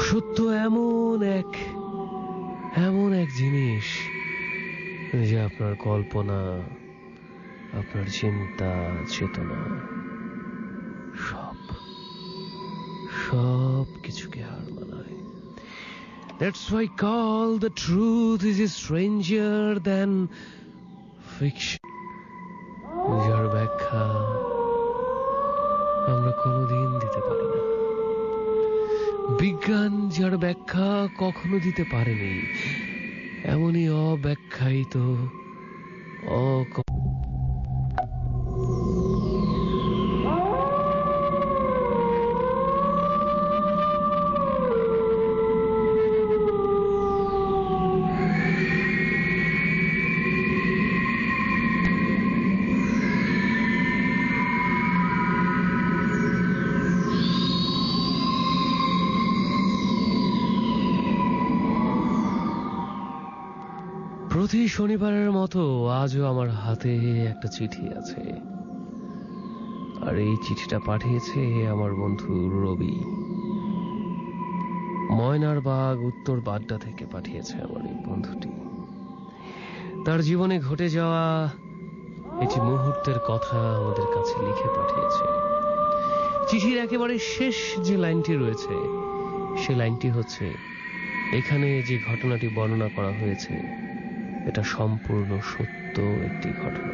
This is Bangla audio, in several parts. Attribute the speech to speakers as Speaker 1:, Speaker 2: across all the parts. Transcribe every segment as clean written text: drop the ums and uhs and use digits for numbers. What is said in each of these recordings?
Speaker 1: সত্য এমন এক জিনিস যে আপনার কল্পনা, আপনার চিন্তা চেতনা সব কিছুকে হার মানায়। That's why call the truth is stranger than fiction. যার ব্যাখ্যা আমরা কোনোদিন দিতে পারি না, বিজ্ঞান যার ব্যাখ্যা কখনো দিতে পারেনি, এমনই অব্যাখ্যায়িত প্রতি শনিবারের মতো আজও আমার হাতে একটা চিঠি আছে, আর এই চিঠিটা পাঠিয়েছে আমার বন্ধু রবি। ময়নার বাগ উত্তর বাড্ডা থেকে পাঠিয়েছে আমার এই বন্ধুটি। তার জীবনে ঘটে যাওয়া একটি মুহূর্তের কথা আমাদের কাছে লিখে পাঠিয়েছে। চিঠির একেবারে শেষ যে লাইনটি রয়েছে, সে লাইনটি হচ্ছে, এখানে যে ঘটনাটি বর্ণনা করা হয়েছে এটা সম্পূর্ণ সত্য একটি ঘটনা।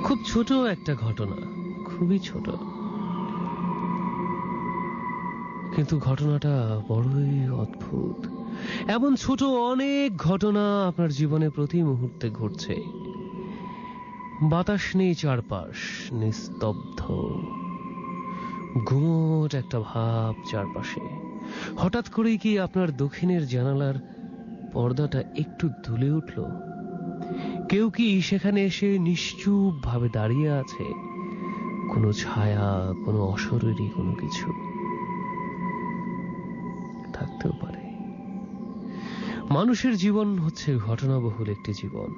Speaker 1: খুব ছোট একটা ঘটনা, খুবই ছোট, কিন্তু ঘটনাটা বড়ই অদ্ভুত। এমন ছোট অনেক ঘটনা আপনার জীবনে প্রতি মুহূর্তে ঘটছে। বাতাস নেই, চারপাশ নিস্তব্ধ, গুমোট একটা ভাব চারপাশে। হঠাৎ করেই কি আপনার দক্ষিণের জানালার পর্দাটা একটু দুলে উঠল? কেউ কি সেখানে এসে নিশ্চুপ ভাবে দাঁড়িয়ে আছে? কোনো ছায়া, কোনো অশরীরী কোনো কিছু থাকতেও পারে। মানুষের জীবন হচ্ছে ঘটনাবহুল একটি জীবন।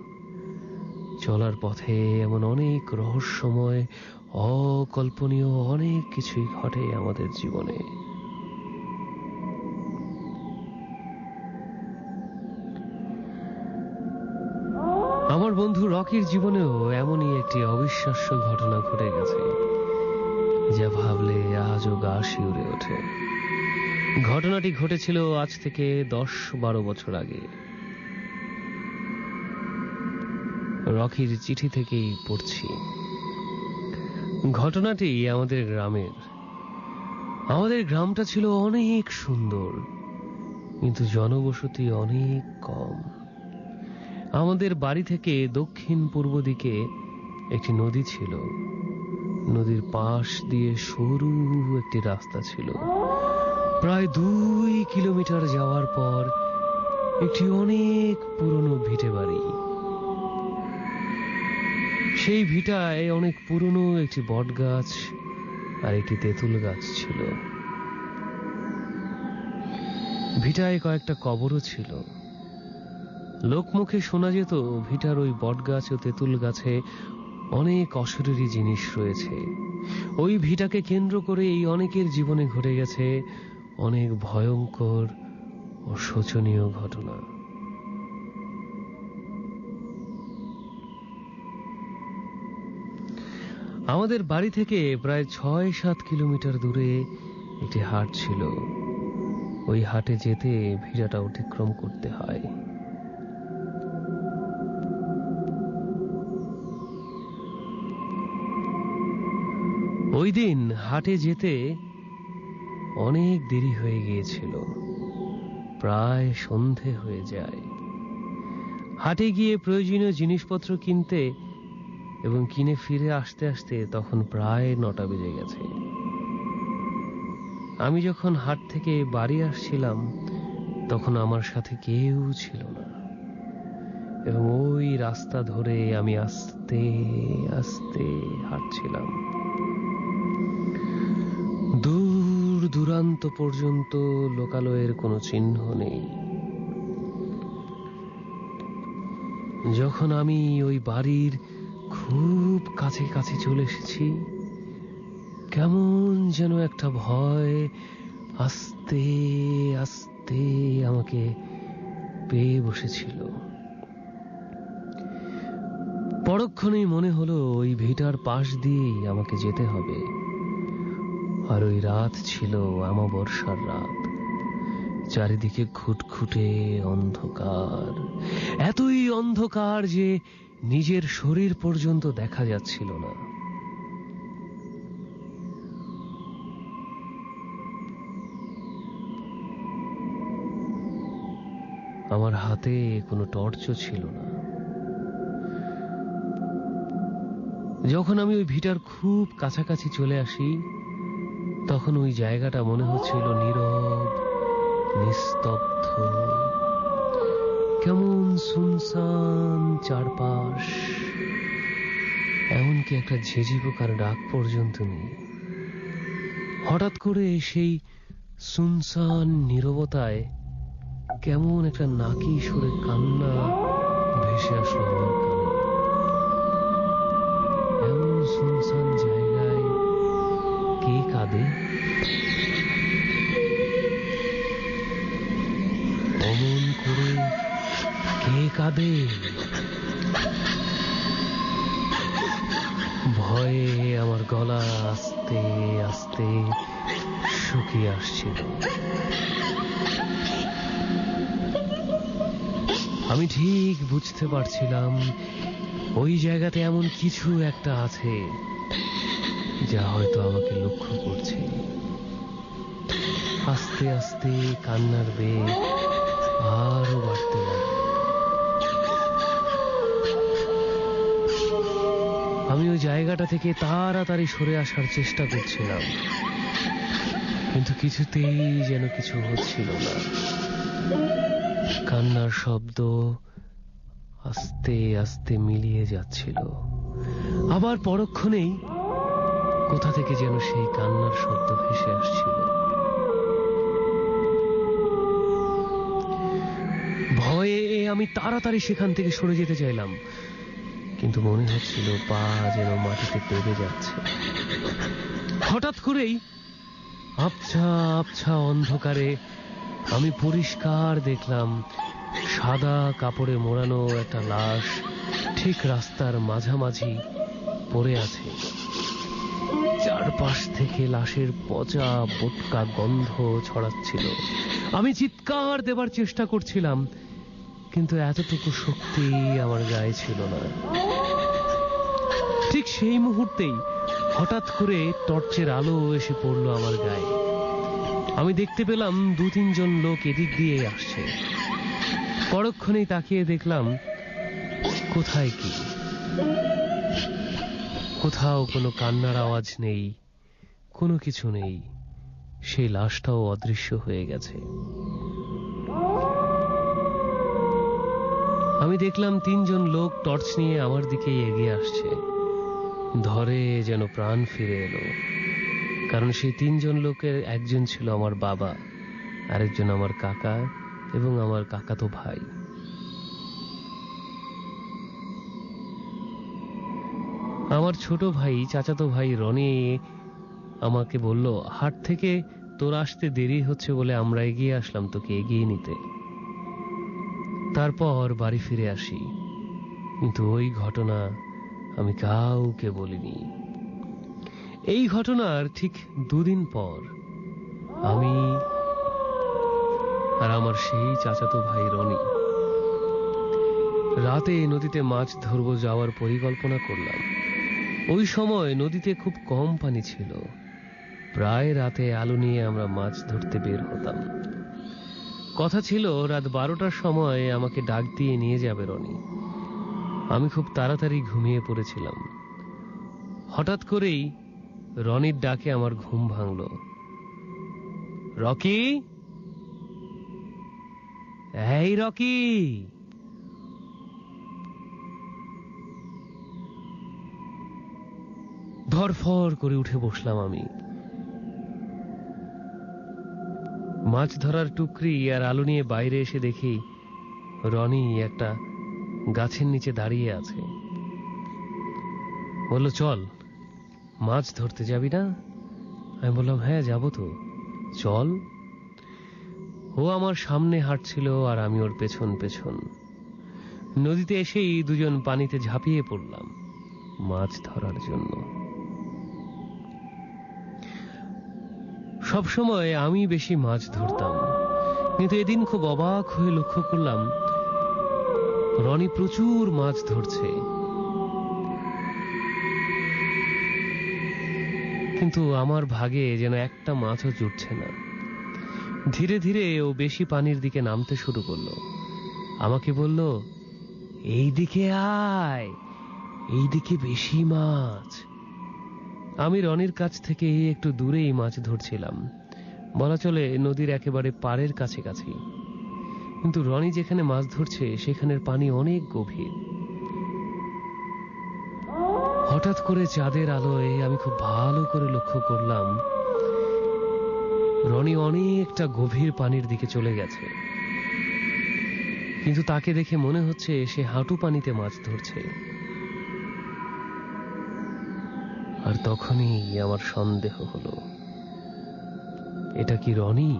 Speaker 1: চলার পথে এমন অনেক রহস্যময়, অকল্পনীয় অনেক কিছুই ঘটে আমাদের জীবনে। আমার বন্ধু রকির জীবনেও এমনই একটি অবিশ্বাস্য ঘটনা ঘটে গেছে, যা ভাবলে আজও গা শিউরে ওঠে। ঘটনাটি ঘটেছিল আজ থেকে 10-12 বছর আগে। রকির চিঠি থেকেই পড়ছি। ঘটনাটি আমাদের গ্রামের। আমাদের গ্রামটা ছিল অনেক সুন্দর, কিন্তু জনবসতি অনেক কম। আমাদের বাড়ি থেকে দক্ষিণ পূর্ব দিকে একটি নদী ছিল। নদীর পাশ দিয়ে সরু একটি রাস্তা ছিল। প্রায় 2 কিলোমিটার যাওয়ার পর একটি অনেক পুরনো ভিটে বাড়ি। সেই ভিটায় অনেক পুরনো একটি বট গাছ আর একটি তেঁতুল গাছ ছিল। ভিটায় কয়েকটা কবরও ছিল। লোকমুখে শোনা যেত ভিটার ওই বট গাছ ও তেঁতুল গাছে অনেক অশরীরী জিনিস রয়েছে। ওই ভিটাকে কেন্দ্র করে এই অনেকের জীবনে ঘটে গেছে অনেক ভয়ঙ্কর ও শোচনীয় ঘটনা। আমাদের বাড়ি থেকে প্রায় 6-7 কিলোমিটার দূরে একটি হাট ছিল। ওই হাটে যেতে ভিটাটা অতিক্রম করতে হয়। ওই দিন হাটে যেতে অনেক দেরি হয়ে গিয়েছিল, প্রায় সন্ধে হয়ে যায়। হাটে গিয়ে প্রয়োজনীয় জিনিসপত্র কিনতে এবং কিনে ফিরে আসতে আসতে তখন প্রায় 9টা বেজে গেছে। আমি যখন হাট থেকে বাড়ি আসছিলাম তখন আমার সাথে কেউ ছিল না, এবং ওই রাস্তা ধরে আমি আস্তে আস্তে হাঁটছিলাম। দূর দূরান্ত পর্যন্ত লোকালয়ের কোনো চিহ্ন নেই। যখন আমি ওই বাড়ির খুব কাছে কাছে চলে এসেছি কেমন যেন একটা ভয় আস্তে আস্তে আমাকে পেয়ে বসেছিল। পরক্ষণেই মনে হলো ওই ভিটার পাশ দিয়েই আমাকে যেতে হবে। আর ওই রাত ছিল অমাবস্যার রাত। চারিদিকে ঘুটঘুটে অন্ধকার, এতই অন্ধকার যে নিজের শরীর পর্যন্ত দেখা যাচ্ছিল না। আমার হাতে কোনো টর্চও ছিল না। যখন আমি ওই ভিটার খুব কাছাকাছি চলে আসি, তখন ওই জায়গাটা মনে হচ্ছিল নীরব, নিস্তব্ধ, কেমন শুনশান চারপাশ। এমনকি একটা ঝিঁঝি পোকার ডাক পর্যন্ত নেই। হঠাৎ করে সেই শুনশান নীরবতায় কেমন একটা নাকি সুরে কান্না ভেসে আসলো আমার কানে। এমন শুনশান জায়গায় কে কাঁদে? অমন করে কে কাঁদে? ভয়ে আমার গলা আস্তে আস্তে শুকিয়ে আসছিল। আমি ঠিক বুঝতে পারছিলাম ওই জায়গাতে এমন কিছু একটা আছে যা হয়তো আমাকে লক্ষ্য করছে। আস্তে আস্তে কান্নার বেগ আরো বাড়তে লাগলো। আমি ওই জায়গাটা থেকে তাড়াতাড়ি সরে আসার চেষ্টা করছিলাম, কিন্তু কিছুতেই যেন কিছু হচ্ছিল না। কান্নার শব্দ আস্তে আস্তে মিলিয়ে যাচ্ছিল। আবার পরক্ষণেই কোথা থেকে যেন সেই কান্নার শব্দ ভেসে আসছিল। ভয়ে আমি তাড়াতাড়ি সেখান থেকে সরে যেতে চাইলাম, কিন্তু মনে হচ্ছিল পা যেন মাটিতে দেবে যাচ্ছে। হঠাৎ করেই আবছা আবছা অন্ধকারে আমি পরিষ্কার দেখলাম সাদা কাপড়ে মোড়ানো একটা লাশ ঠিক রাস্তার মাঝামাঝি পড়ে আছে। চারপাশ থেকে লাশের পচা বোটকা গন্ধ ছড়াচ্ছিল। আমি চিৎকার দেবার চেষ্টা করছিলাম, কিন্তু এতটুকু শক্তি আমার গায়ে ছিল না। ঠিক সেই মুহূর্তেই হঠাৎ করে টর্চের আলো এসে পড়লো আমার গায়ে। আমি দেখতে পেলাম 2-3 জন লোক এদিক দিয়ে আসছে। পরক্ষণেই তাকিয়ে দেখলাম কোথায় কি, কোথাও কোনো কান্নার আওয়াজ নেই, কোনো কিছু নেই। সেই লাশটাও অদৃশ্য হয়ে গেছে। আমি দেখলাম 3 জন লোক টর্চ নিয়ে আমার দিকে এগিয়ে আসছে। ধরে যেন প্রাণ ফিরে এলো, কারণ সেই 3 জন লোকের একজন ছিল আমার বাবা, আরেকজন আমার কাকা এবং আমার কাকাতো ভাই। আমার ছোট ভাই, চাচাতো ভাই রনি আমাকে বলল, হাট থেকে তোর আসতে দেরি হচ্ছে বলে আমরা এগিয়ে আসলাম তোকে এগিয়ে নিতে। তারপর বাড়ি ফিরে আসি, কিন্তু ওই ঘটনা আমি কাউকে বলিনি। এই ঘটনার ঠিক 2 দিন পর আমি আর আমার সেই চাচাতো ভাই রনি রাতে নদীতে মাছ ধরবো যাওয়ার পরিকল্পনা করলাম। ওই সময় নদীতে খুব কম পানি ছিল। প্রায় রাতে আলো নিয়ে আমরা মাছ ধরতে বের হতাম। কথা ছিল রাত 12টার সময় আমাকে ডাক দিয়ে নিয়ে যাবে রনি। আমি খুব তাড়াতাড়ি ঘুমিয়ে পড়েছিলাম। হঠাৎ করেই রনির ডাকে আমার ঘুম ভাঙল। রকি, এই রকি! ধরফর করে উঠে বসলাম আমি। মাছ ধরার টুকরি আর আলু নিয়ে বাইরে এসে দেখি রনি একটা গাছের নিচে দাঁড়িয়ে আছে। বলল, চল, মাছ ধরতে যাবি না? আমি বললাম, হ্যাঁ যাব তো, চল। ও আমার সামনে হাঁটছিল আর আমি ওর পেছন পেছন। নদীতে এসেই দুজন পানিতে ঝাঁপিয়ে পড়লাম মাছ ধরার জন্য। সবসময় আমি বেশি মাছ ধরতাম, কিন্তু এদিন খুব অবাক হয়ে লক্ষ্য করলাম রনি প্রচুর মাছ ধরছে, কিন্তু আমার ভাগে যেন একটা মাছও জুটছে না। ধীরে ধীরে ও বেশি পানির দিকে নামতে শুরু করলো। আমাকে বলল, এই দিকে আয়, এই দিকে বেশি মাছ। আমি রনির কাছ থেকে একটু দূরেই মাছ ধরছিলাম, বলা চলে নদীর একেবারে পাড়ের কাছাকাছি। কিন্তু রনি যেখানে মাছ ধরছে সেখানের পানি অনেক গভীর। হঠাৎ করে চাঁদের আলোয় আমি খুব ভালো করে লক্ষ্য করলাম রনি অনেকটা গভীর পানির দিকে চলে গেছে, কিন্তু তাকে দেখে মনে হচ্ছে সে হাঁটু পানিতে মাছ ধরছে। আর তখনই আমার সন্দেহ হলো, এটা কি রনি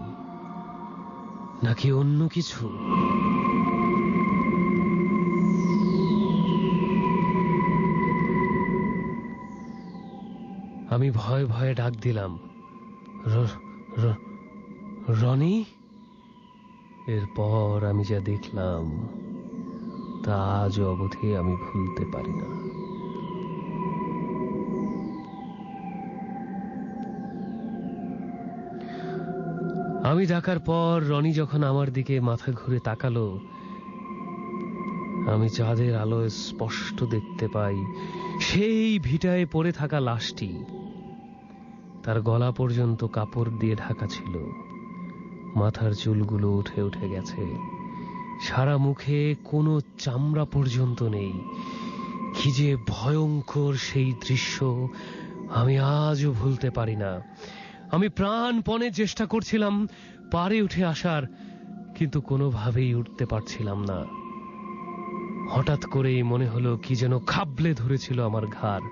Speaker 1: নাকি অন্য কিছু? আমি ভয়ে ভয়ে ডাক দিলাম, রনি। এরপর আমি যা দেখলাম তা আজ অবধি আমি ভুলতে পারি না। আমি ডাকার পর রনি যখন আমার দিকে মাথা ঘুরে তাকালো, আমি চাঁদের আলোয় স্পষ্ট দেখতে পাই সেই ভিটায় পড়ে থাকা লাশটি। তার গলা পর্যন্ত কাপড় দিয়ে ঢাকা ছিল, মাথার চুলগুলো উঠে উঠে গেছে, সারা মুখে কোনো চামড়া পর্যন্ত নেই। কি যে ভয়ঙ্কর সেই দৃশ্য আমি আজও ভুলতে পারি না। আমি প্রাণপণে চেষ্টা করছিলাম পাড়ে উঠে আসার, কিন্তু কোনোভাবেই উঠতে পারছিলাম না। হঠাৎ করেই মনে হলো কি যেন খাবলে ধরেছিল আমার ঘাড়।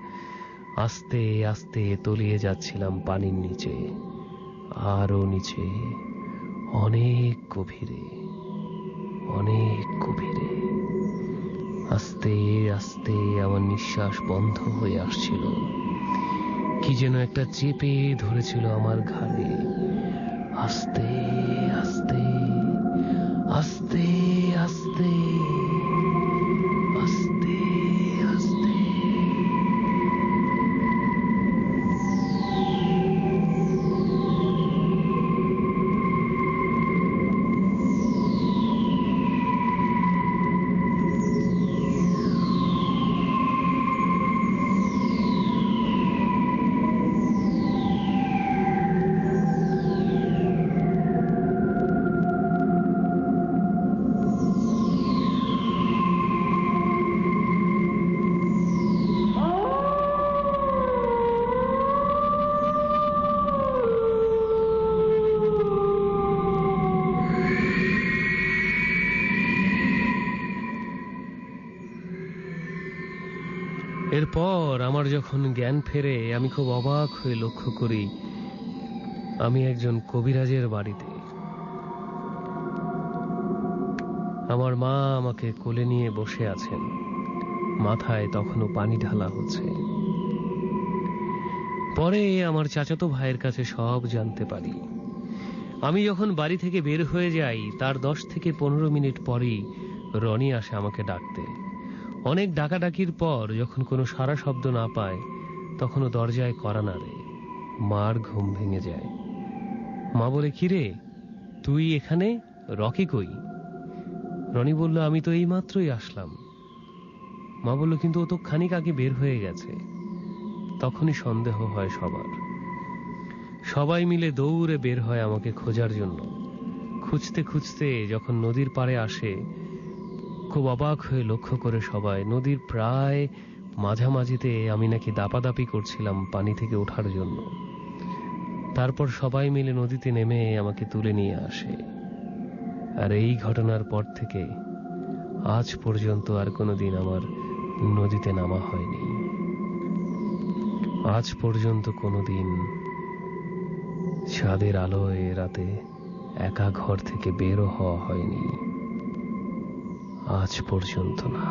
Speaker 1: আস্তে আস্তে তলিয়ে যাচ্ছিলাম পানির নিচে, আরো নিচে, অনেক গভীরে, অনেক গভীরে। আস্তে আস্তে আমার নিঃশ্বাস বন্ধ হয়ে আসছিল, কি যেন একটা চেপে ধরেছিল আমার ঘাড়ে। আস্তে আস্তে আস্তে আস্তে আস্তে আস্তে। এরপর আমার যখন জ্ঞান ফেরে আমি খুব অবাক হয়ে লক্ষ্য করি আমি একজন কবিরাজের বাড়িতে। আমার মা আমাকে কোলে নিয়ে বসে আছেন, মাথায় তখনও পানি ঢালা হচ্ছে। পরে আমার চাচাতো ভাইয়ের কাছে সব জানতে পারি। আমি যখন বাড়ি থেকে বের হয়ে যাই তার 10 থেকে 15 মিনিট পরেই রনি আসে আমাকে ডাকতে। অনেক ডাকাডাকির পর যখন কোনো সাড়া শব্দ না পায় তখনও দরজায় কড়া নাড়ে। মার ঘুম ভেঙে যায়। মা বলে, কিরে তুই এখানে, রকি কই? রনি বলল, আমি তো এই মাত্রই আসলাম। মা বলল, কিন্তু ও তো খানিক আগে বের হয়ে গেছে। তখনই সন্দেহ হয় সবার। সবাই মিলে দৌড়ে বের হয় আমাকে খোঁজার জন্য। খুঁজতে খুঁজতে যখন নদীর পাড়ে আসে খুব অবাক হয়ে লক্ষ্য করে সবাই নদীর প্রায় মাঝামাঝিতে আমি নাকি দাপাদাপি করছিলাম পানি থেকে ওঠার জন্য। তারপর সবাই মিলে নদীতে নেমে আমাকে তুলে নিয়ে আসে। আর এই ঘটনার পর থেকে আজ পর্যন্ত আর কোনোদিন আমার নদীতে নামা হয়নি। আজ পর্যন্ত কোনোদিন ছাদের আলোয় রাতে একা ঘর থেকে বেরো হওয়া হয়নি, আজ পর্যন্ত না।